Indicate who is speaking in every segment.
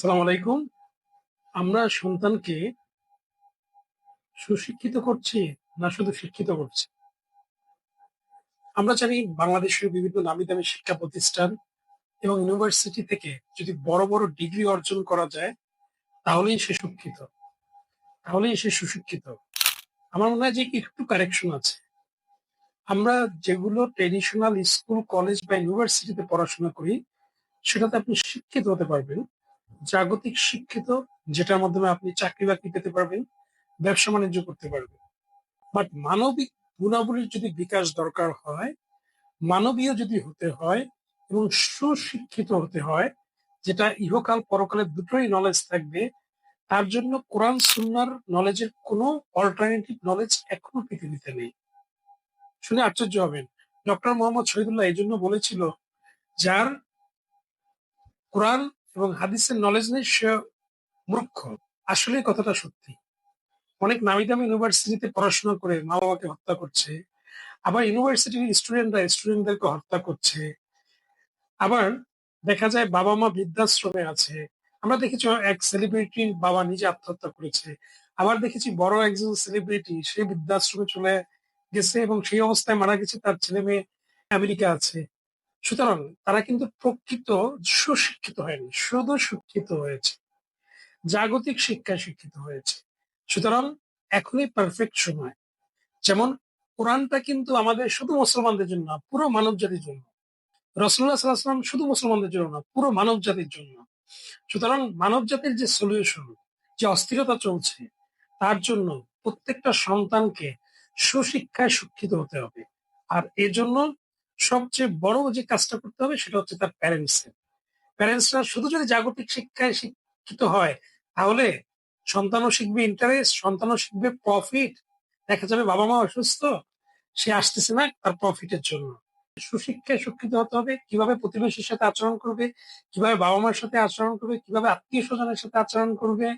Speaker 1: আসসালামু আলাইকুম। আমরা সন্তানকে সুশিক্ষিত করছি না শুধু শিক্ষিত করছি? আমরা জানি বাংলাদেশের বিভিন্ন নামি দামি শিক্ষা প্রতিষ্ঠান এবং ইউনিভার্সিটি থেকে যদি বড় বড় ডিগ্রি অর্জন করা যায় তাহলেই সে শিক্ষিত, তাহলেই সে সুশিক্ষিত। আমার মনে হয় যে একটু কারেকশন আছে। আমরা যেগুলো ট্রেডিশনাল স্কুল, কলেজ বা ইউনিভার্সিটিতে পড়াশোনা করি সেটাতে আপনি শিক্ষিত হতে পারবেন। জাগতিক শিক্ষিত, যেটার মাধ্যমে আপনি চাকরি-বাকরি পেতে পারবেন, ব্যবসা-বাণিজ্য করতে পারবেন। বাট মানবিক গুণাবলীর যদি বিকাশ দরকার হয়, মানবীয় যদি হতে হয় এবং সুশিক্ষিত হতে হয়, যেটা ইহকাল পরকালের দুটোই নলেজ থাকবে, তার জন্য কোরআন সুন্নাহর নলেজের কোনো অল্টারনেটিভ নলেজ এখনো পৃথিবীতে নেই। শুনে আশ্চর্য হবেন। ডক্টর মোহাম্মদ শহীদুল্লাহ এজন্য বলেছিল, যার কোরআন এবং হাদিসের নলেজ নেই সে মূর্খ। আসলে কথাটা সত্যি। অনেক নামি দামি ইউনিভার্সিটিতে পড়াশোনা করে মা-বাবাকে হত্যা করছে। আবার ইউনিভার্সিটির স্টুডেন্টদেরকে হত্যা করছে। আবার দেখা যায় বাবা-মা বৃদ্ধাশ্রমে আছে। আমরা দেখেছি এক সেলিব্রিটির বাবা নিজে আত্মহত্যা করেছে। আবার দেখেছি বড় একজন সেলিব্রিটি সে বৃদ্ধাশ্রমে চলে গেছে এবং সেই অবস্থায় মারা গেছে, তার ছেলে-মেয়ে আমেরিকা আছে। সুতরাং তারা কিন্তু প্রকৃত সুশিক্ষিত হয়নি, শুধু শিক্ষিত হয়েছে। জাগতিক শিক্ষায় শিক্ষিত হয়েছে। সুতরাং এখনই পারফেক্ট সময়। যেমন কোরআনটা কিন্তু আমাদের শুধু মুসলমানদের জন্য না, পুরো মানবজাতির জন্য। রাসূলুল্লাহ সাল্লাল্লাহু আলাইহি ওয়াসাল্লাম শুধু মুসলমানদের জন্য না, পুরো মানবজাতির জন্য। সুতরাং মানবজাতির যে সলিউশন, যে অস্থিরতা চলছে, তার জন্য প্রত্যেকটা সন্তানকে সুশিক্ষায় শিক্ষিত হতে হবে। আর এজন্য সবচেয়ে বড় যে কাজটা করতে হবে সেটা হচ্ছে তার প্যারেন্টসের। প্যারেন্টসরা শুধু যদি জাগতিক শিক্ষায় শিক্ষিত হয়, তাহলে সন্তানও শিখবে ইন্টারেস্ট, সন্তানও শিখবে প্রফিট। দেখা যাবে বাবা-মা অসুস্থ, সে আসতেছে না তার প্রফিটের জন্য। সুশিক্ষায় শিক্ষিত হতে হবে, কিভাবে প্রতিবেশীর সাথে আচরণ করবে, কিভাবে বাবা-মার সাথে আচরণ করবে, কিভাবে আত্মীয়স্বজনের সাথে আচরণ করবে,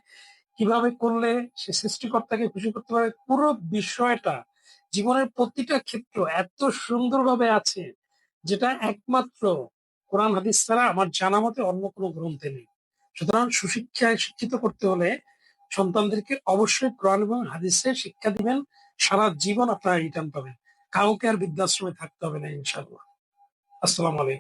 Speaker 1: কিভাবে করলে সে সৃষ্টিকর্তাকে খুশি করতে পারে। পুরো বিষয়টা জীবনের প্রতিটা ক্ষেত্র এত সুন্দরভাবে আছে, যেটা একমাত্র কোরআন হাদিস ছাড়া আমার জানা মতে অন্য কোনো গ্রন্থে নেই। সুতরাং সুশিক্ষায় শিক্ষিত করতে হলে সন্তানদেরকে অবশ্যই কোরআন এবং হাদিসের শিক্ষা দিবেন। সারা জীবন আপনারা রিটার্ন পাবেন। কাউকে আর বৃদ্ধাশ্রমে থাকতে হবে না ইনশাআল্লাহ। আসসালামু আলাইকুম।